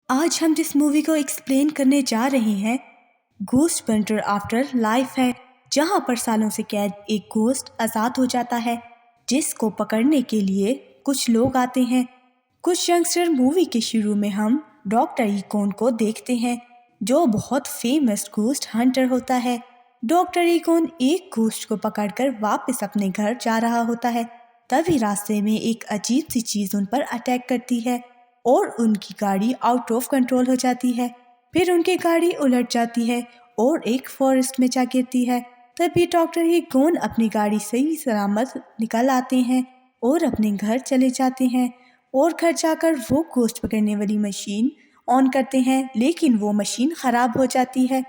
آج ہم جس مووی کو ایکسپلین کرنے جا رہے ہیں گھوسٹ ہنٹر آفٹر لائف ہے، جہاں پر سالوں سے قید ایک گھوسٹ آزاد ہو جاتا ہے جس کو پکڑنے کے لیے کچھ لوگ آتے ہیں۔ کچھ ینگسٹر مووی کے شروع میں ہم ڈاکٹر ایکون کو دیکھتے ہیں جو بہت فیمس گھوسٹ ہنٹر ہوتا ہے۔ ڈاکٹر ایکون ایک گھوسٹ کو پکڑ کر واپس اپنے گھر جا رہا ہوتا ہے، تبھی راستے میں ایک عجیب سی چیز ان پر اٹیک کرتی ہے اور ان کی گاڑی آؤٹ آف کنٹرول ہو جاتی ہے۔ پھر ان کی گاڑی الٹ جاتی ہے اور ایک فارسٹ میں جا گرتی ہے۔ تبھی ڈاکٹر ایکون اپنی گاڑی صحیح سلامت نکل آتے ہیں اور اپنے گھر چلے جاتے ہیں، اور گھر جا کر وہ گھوسٹ پکڑنے والی مشین آن کرتے ہیں، لیکن وہ مشین خراب ہو جاتی ہے۔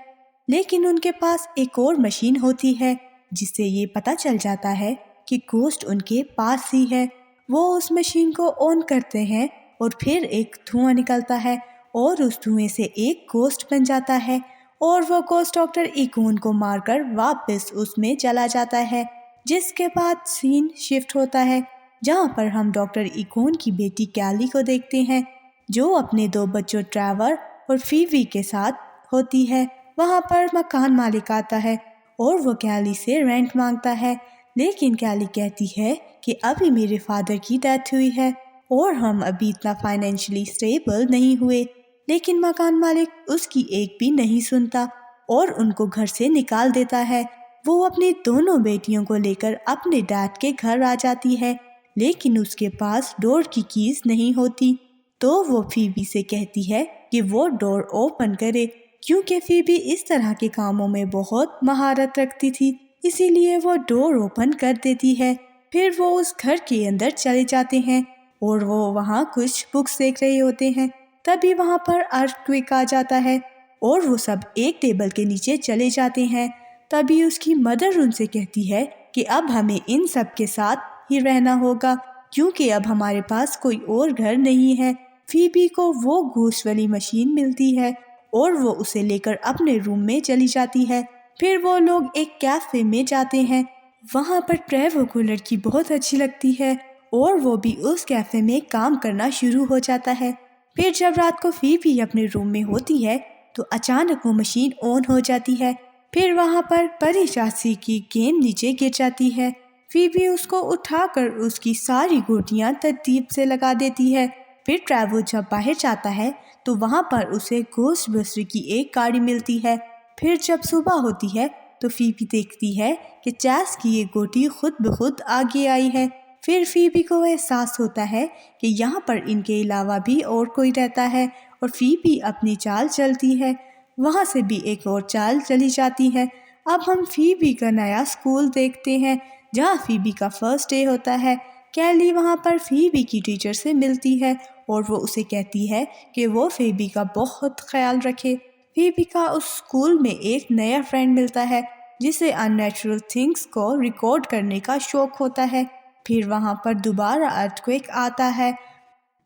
لیکن ان کے پاس ایک اور مشین ہوتی ہے جس سے یہ پتہ چل جاتا ہے کہ گھوسٹ ان کے پاس ہی ہے۔ وہ اس مشین کو آن کرتے ہیں اور پھر ایک دھواں نکلتا ہے اور اس دھوئیں سے ایک گھوسٹ بن جاتا ہے، اور وہ گھوسٹ ڈاکٹر ایکون کو مار کر واپس اس میں چلا جاتا ہے۔ جس کے بعد سین شفٹ ہوتا ہے جہاں پر ہم ڈاکٹر ایکون کی بیٹی کیلی کو دیکھتے ہیں جو اپنے 2 بچوں ٹریور اور فیوی کے ساتھ ہوتی ہے۔ وہاں پر مکان مالک آتا ہے اور وہ کیلی سے رینٹ مانگتا ہے، لیکن کیلی کہتی ہے کہ ابھی میرے فادر کی ڈیتھ ہوئی ہے اور ہم ابھی اتنا فائنینشلی سٹیبل نہیں ہوئے، لیکن مکان مالک اس کی ایک بھی نہیں سنتا اور ان کو گھر سے نکال دیتا ہے۔ وہ اپنی دونوں بیٹیوں کو لے کر اپنے ڈیڈ کے گھر آ جاتی ہے، لیکن اس کے پاس ڈور کی کیز نہیں ہوتی، تو وہ فیبی سے کہتی ہے کہ وہ ڈور اوپن کرے، کیونکہ فیبی اس طرح کے کاموں میں بہت مہارت رکھتی تھی، اسی لیے وہ ڈور اوپن کر دیتی ہے۔ پھر وہ اس گھر کے اندر چلے جاتے ہیں اور وہ وہاں کچھ بکس دیکھ رہے ہوتے ہیں۔ تبھی وہاں پر ارتھکویک آ جاتا ہے اور وہ سب ایک ٹیبل کے نیچے چلے جاتے ہیں۔ تبھی اس کی مدر ان سے کہتی ہے کہ اب ہمیں ان سب کے ساتھ ہی رہنا ہوگا کیونکہ اب ہمارے پاس کوئی اور گھر نہیں ہے۔ فیبی کو وہ گھوسٹ والی مشین ملتی ہے اور وہ اسے لے کر اپنے روم میں چلی جاتی ہے۔ پھر وہ لوگ ایک کیفے میں جاتے ہیں، وہاں پر ٹریور کو لڑکی بہت اچھی لگتی ہے اور وہ بھی اس کیفے میں کام کرنا شروع ہو جاتا ہے۔ پھر جب رات کو فیبی اپنے روم میں ہوتی ہے تو اچانک وہ مشین آن ہو جاتی ہے، پھر وہاں پر پری چاچی کی گیند نیچے گر جاتی ہے۔ فیبی اس کو اٹھا کر اس کی ساری گوٹیاں ترتیب سے لگا دیتی ہے۔ پھر ٹریور جب باہر جاتا ہے تو وہاں پر اسے گھوسٹ بسٹر کی ایک گاڑی ملتی ہے۔ پھر جب صبح ہوتی ہے تو فیبی دیکھتی ہے کہ چیس کی یہ گوٹی خود بخود آگے آئی ہے۔ پھر فیبی کو احساس ہوتا ہے کہ یہاں پر ان کے علاوہ بھی اور کوئی رہتا ہے، اور فیبی اپنی چال چلتی ہے، وہاں سے بھی ایک اور چال چلی جاتی ہے۔ اب ہم فیبی کا نیا اسکول دیکھتے ہیں جہاں فیبی کا فرسٹ ڈے ہوتا ہے۔ کیلی وہاں پر فیبی کی ٹیچر سے ملتی ہے اور وہ اسے کہتی ہے کہ وہ فیبی کا بہت خیال رکھے۔ فیبی کا اس اسکول میں ایک نیا فرینڈ ملتا ہے جسے ان نیچرل تھنگس کو ریکارڈ کرنے کا شوق ہوتا ہے۔ پھر وہاں پر دوبارہ ارتھکویک آتا ہے،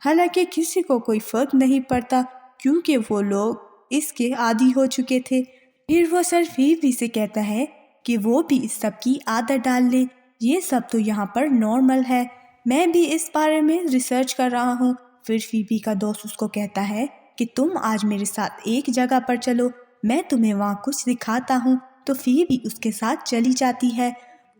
حالانکہ کسی کو کوئی فرق نہیں پڑتا کیونکہ وہ لوگ اس کے عادی ہو چکے تھے۔ پھر وہ سر فیبی سے کہتا ہے کہ وہ بھی اس سب کی عادت ڈال لے، یہ سب تو یہاں پر نارمل ہے، میں بھی اس بارے میں ریسرچ کر رہا ہوں۔ پھر فیبی کا دوست اس کو کہتا ہے کہ تم آج میرے ساتھ ایک جگہ پر چلو، میں تمہیں وہاں کچھ دکھاتا ہوں۔ تو فیبی اس کے ساتھ چلی جاتی ہے،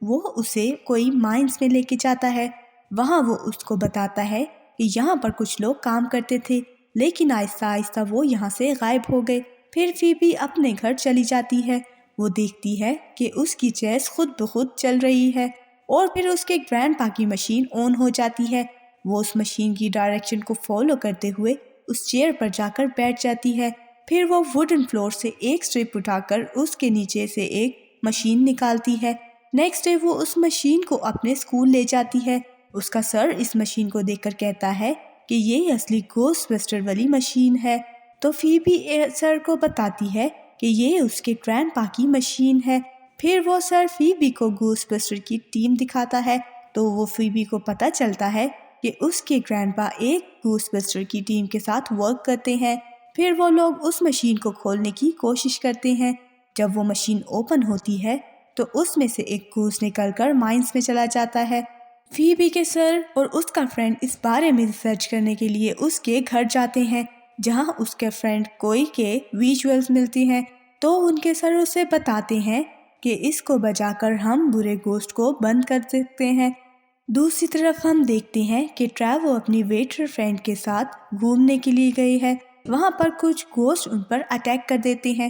وہ اسے کوئی مائنز میں لے کے جاتا ہے، وہاں وہ اس کو بتاتا ہے کہ یہاں پر کچھ لوگ کام کرتے تھے لیکن آہستہ آہستہ وہ یہاں سے غائب ہو گئے۔ پھر فیبی اپنے گھر چلی جاتی ہے، وہ دیکھتی ہے کہ اس کی چیس خود بخود چل رہی ہے، اور پھر اس کے گرینڈ پا کی مشین آن ہو جاتی ہے۔ وہ اس مشین کی ڈائریکشن کو فالو کرتے ہوئے اس چیئر پر جا کر بیٹھ جاتی ہے۔ پھر وہ ووڈن فلور سے ایک اسٹرپ اٹھا کر اس کے نیچے سے ایک مشین نکالتی ہے۔ نیکسٹ ڈے وہ اس مشین کو اپنے اسکول لے جاتی ہے۔ اس کا سر اس مشین کو دیکھ کر کہتا ہے کہ یہ اصلی گھوسٹ بسٹر والی مشین ہے، تو فیبی سر کو بتاتی ہے کہ یہ اس کے گرینڈ پا کی مشین ہے۔ پھر وہ سر فیبی کو گھوسٹ بسٹر کی ٹیم دکھاتا ہے تو وہ فیبی کو پتہ چلتا ہے کہ اس کے گرینڈ پا ایک گھوسٹ بسٹر کی ٹیم کے ساتھ ورک کرتے ہیں۔ پھر وہ لوگ اس مشین کو کھولنے کی کوشش کرتے ہیں۔ جب وہ مشین اوپن ہوتی ہے تو اس میں سے ایک گھوسٹ نکل کر مائنز میں چلا جاتا ہے۔ فیبی کے سر اور اس کا فرینڈ اس بارے میں ریسرچ کرنے کے لیے اس کے گھر جاتے ہیں، جہاں اس کے فرینڈ کوئی کے ویژولز ملتی ہیں تو ان کے سر اسے بتاتے ہیں کہ اس کو بچا کر ہم برے گوشت کو بند کر سکتے ہیں۔ دوسری طرف ہم دیکھتے ہیں کہ ٹریوو اپنی ویٹر فرینڈ کے ساتھ گھومنے کے لیے گئی ہے۔ وہاں پر کچھ گوشت ان پر اٹیک کر دیتے ہیں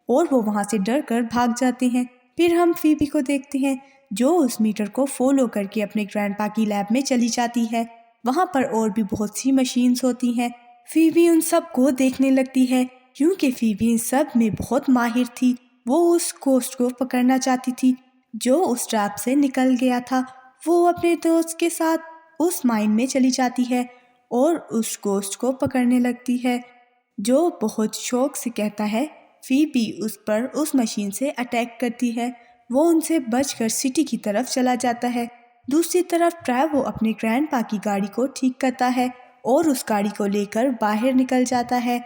اور وہ وہاں سے ڈر کر بھاگ جاتے ہیں۔ پھر ہم فیبی کو دیکھتے ہیں جو اس میٹر کو فالو کر کے اپنے گرینڈ پا کی لیب میں چلی جاتی ہے۔ وہاں پر اور بھی بہت سی مشینز ہوتی ہیں۔ فیبی ان سب کو دیکھنے لگتی ہے کیونکہ فیبی ان سب میں بہت ماہر تھی۔ وہ اس گوشت کو پکڑنا چاہتی تھی جو اس ٹریپ سے نکل گیا تھا۔ وہ اپنے دوست کے ساتھ اس مائن میں چلی جاتی ہے اور اس گوشت کو پکڑنے لگتی ہے جو بہت شوق سے کہتا ہے۔ فیبی اس پر اس مشین سے اٹیک کرتی ہے۔ وہ ان سے بچ کر سٹی کی طرف چلا جاتا ہے۔ دوسری طرف ٹریوو اپنے گرینڈ پا کی گاڑی کو ٹھیک کرتا ہے اور اس گاڑی کو لے کر باہر نکل جاتا ہے۔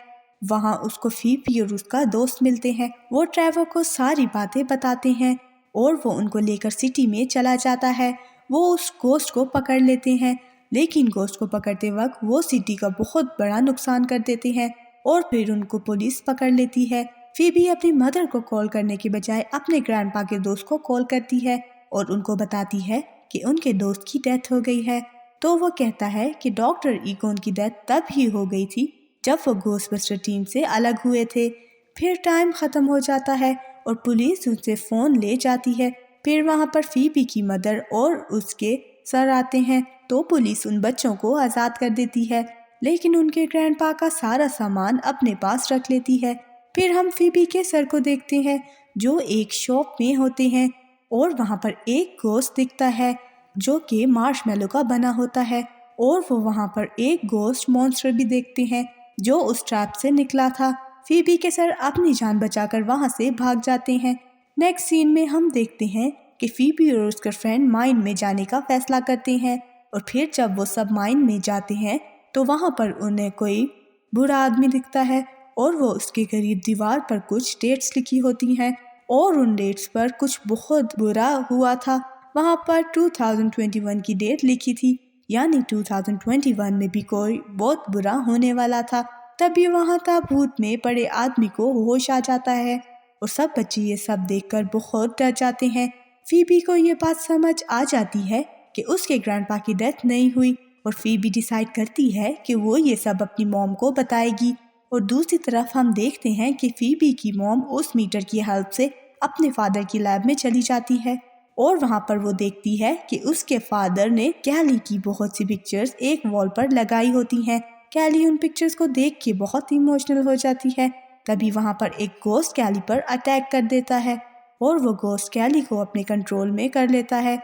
وہاں اس کو فیبی اور اس کا دوست ملتے ہیں۔ وہ ٹریوو کو ساری باتیں بتاتے ہیں اور وہ ان کو لے کر سٹی میں چلا جاتا ہے۔ وہ اس گوشت کو پکڑ لیتے ہیں لیکن گوشت کو پکڑتے وقت وہ سٹی کا بہت بڑا نقصان کر دیتے ہیں اور پھر ان کو پولیس پکڑ لیتی ہے۔ فیبی اپنی مدر کو کال کرنے کے بجائے اپنے گرینڈ پا کے دوست کو کال کرتی ہے اور ان کو بتاتی ہے کہ ان کے دوست کی ڈیتھ ہو گئی ہے۔ تو وہ کہتا ہے کہ ڈاکٹر ایکون کی ڈیتھ تب ہی ہو گئی تھی جب وہ گھوسٹ بسٹر ٹیم سے الگ ہوئے تھے۔ پھر ٹائم ختم ہو جاتا ہے اور پولیس ان سے فون لے جاتی ہے۔ پھر وہاں پر فیبی کی مدر اور اس کے سر آتے ہیں تو پولیس ان بچوں کو آزاد کر دیتی ہے لیکن ان کے گرینڈ پا کا سارا سامان اپنے پاس رکھ لیتی ہے۔ پھر ہم فیبی کے سر کو دیکھتے ہیں جو ایک شاپ میں ہوتے ہیں اور وہاں پر ایک گوشت دکھتا ہے جو کہ مارش میلو کا بنا ہوتا ہے اور وہ وہاں پر ایک گوشت مونسٹر بھی دیکھتے ہیں جو اس ٹریپ سے نکلا تھا۔ فیبی کے سر اپنی جان بچا کر وہاں سے بھاگ جاتے ہیں۔ نیکسٹ سین میں ہم دیکھتے ہیں کہ فیبی اور اس کا فرینڈ مائن میں جانے کا فیصلہ کرتے ہیں اور پھر جب وہ سب مائن میں جاتے ہیں تو وہاں پر انہیں کوئی برا آدمی دکھتا ہے اور وہ اس کے قریب دیوار پر کچھ ڈیٹس لکھی ہوتی ہیں اور ان ڈیٹس پر کچھ بہت برا ہوا تھا۔ وہاں پر 2021 کی ڈیٹ لکھی تھی یعنی 2021 میں بھی کوئی بہت برا ہونے والا تھا۔ تبھی وہاں تابوت میں پڑے آدمی کو ہوش آ جاتا ہے اور سب بچے یہ سب دیکھ کر بہت ڈر جاتے ہیں۔ فیبی کو یہ بات سمجھ آ جاتی ہے کہ اس کے گرینڈ پا کی ڈیتھ نہیں ہوئی اور فیبی ڈیسائیڈ کرتی ہے کہ وہ یہ سب اپنی موم کو بتائے گی۔ اور دوسری طرف ہم دیکھتے ہیں کہ فیبی کی موم اس میٹر کی ہیلپ سے اپنے فادر کی لیب میں چلی جاتی ہے اور وہاں پر وہ دیکھتی ہے کہ اس کے فادر نے کیلی کی بہت سی پکچرز ایک وال پر لگائی ہوتی ہیں۔ کیلی ان پکچرز کو دیکھ کے بہت ایموشنل ہو جاتی ہے۔ تبھی وہاں پر ایک گوسٹ کیلی پر اٹیک کر دیتا ہے اور وہ گوسٹ کیلی کو اپنے کنٹرول میں کر لیتا ہے۔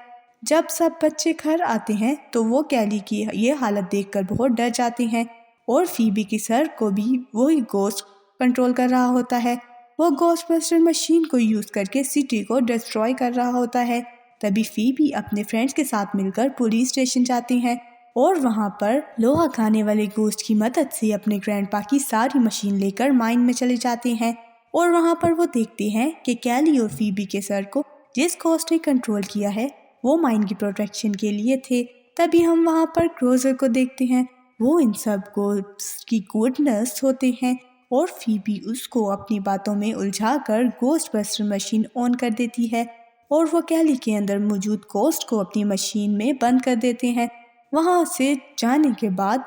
جب سب بچے گھر آتے ہیں تو وہ کیلی کی یہ حالت دیکھ کر بہت ڈر جاتے ہیں اور فیبی کے سر کو بھی وہی گوسٹ کنٹرول کر رہا ہوتا ہے۔ وہ گوسٹ بسٹر مشین کو یوز کر کے سٹی کو ڈسٹروائے کر رہا ہوتا ہے۔ تبھی فیبی اپنے فرینڈز کے ساتھ مل کر پولیس اسٹیشن جاتے ہیں اور وہاں پر لوہا کھانے والے گوسٹ کی مدد سے اپنے گرینڈ پا کی ساری مشین لے کر مائن میں چلے جاتے ہیں اور وہاں پر وہ دیکھتے ہیں کہ کیلی اور فیبی کے سر کو جس گوسٹ نے کنٹرول کیا ہے وہ مائن کی پروٹیکشن کے لیے تھے۔ تبھی ہم وہاں پر کروزر کو دیکھتے ہیں۔ وہ ان سب گوسٹ کی گڈنس ہوتے ہیں اور فیبی اس کو اپنی باتوں میں الجھا کر گوسٹ بسٹر مشین آن کر دیتی ہے اور وہ کیلی کے اندر موجود گوسٹ کو اپنی مشین میں بند کر دیتے ہیں۔ وہاں سے جانے کے بعد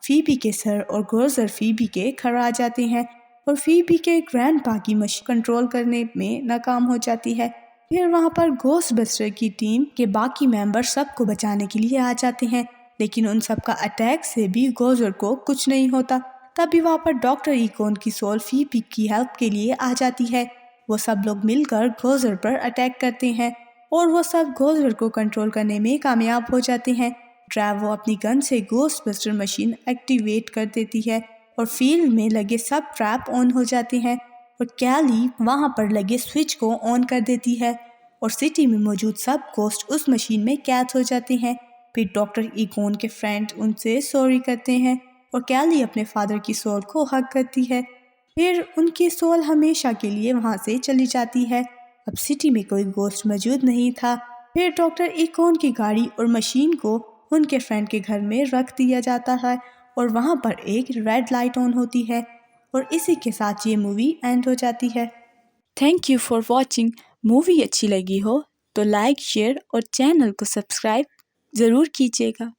فیبی کے سر اور کروزر فیبی کے گھر آ جاتے ہیں اور فیبی کے گرینڈ پا کی مشین کنٹرول کرنے میں ناکام ہو جاتی ہے۔ پھر وہاں پر گوسٹ بسٹر کی ٹیم کے باقی ممبر سب کو بچانے کے لیے آ جاتے ہیں لیکن ان سب کا اٹیک سے بھی گوزر کو کچھ نہیں ہوتا۔ تبھی وہاں پر ڈاکٹر ایکون کی سول فیبی کی ہیلپ کے لیے آ جاتی ہے۔ وہ سب لوگ مل کر گوزر پر اٹیک کرتے ہیں اور وہ سب گوزر کو کنٹرول کرنے میں کامیاب ہو جاتے ہیں۔ ٹریوو اپنی گن سے گوسٹ بسٹر مشین ایکٹیویٹ کر دیتی ہے اور فیلڈ میں لگے سب ٹریپ آن ہو جاتے ہیں اور کیلی وہاں پر لگے سوئچ کو آن کر دیتی ہے اور سٹی میں موجود سب گوسٹ اس مشین میں قید ہو جاتے ہیں۔ پھر ڈاکٹر ایکون کے فرینڈ ان سے سوری کرتے ہیں اور کیلی اپنے فادر کی سول کو ہگ کرتی ہے۔ پھر ان کی سول ہمیشہ کے لیے وہاں سے چلی جاتی ہے۔ اب سٹی میں کوئی گوسٹ موجود نہیں تھا۔ پھر ڈاکٹر ایکون کی گاڑی اور مشین کو ان کے فرینڈ کے گھر میں رکھ دیا جاتا ہے اور وہاں پر ایک ریڈ لائٹ آن ہوتی ہے اور اسی کے ساتھ یہ مووی اینڈ ہو جاتی ہے۔ Thank you for watching. Movie اچھی لگی ہو تو لائک، شیئر اور چینل کو سبسکرائب ضرور کیجیے گا۔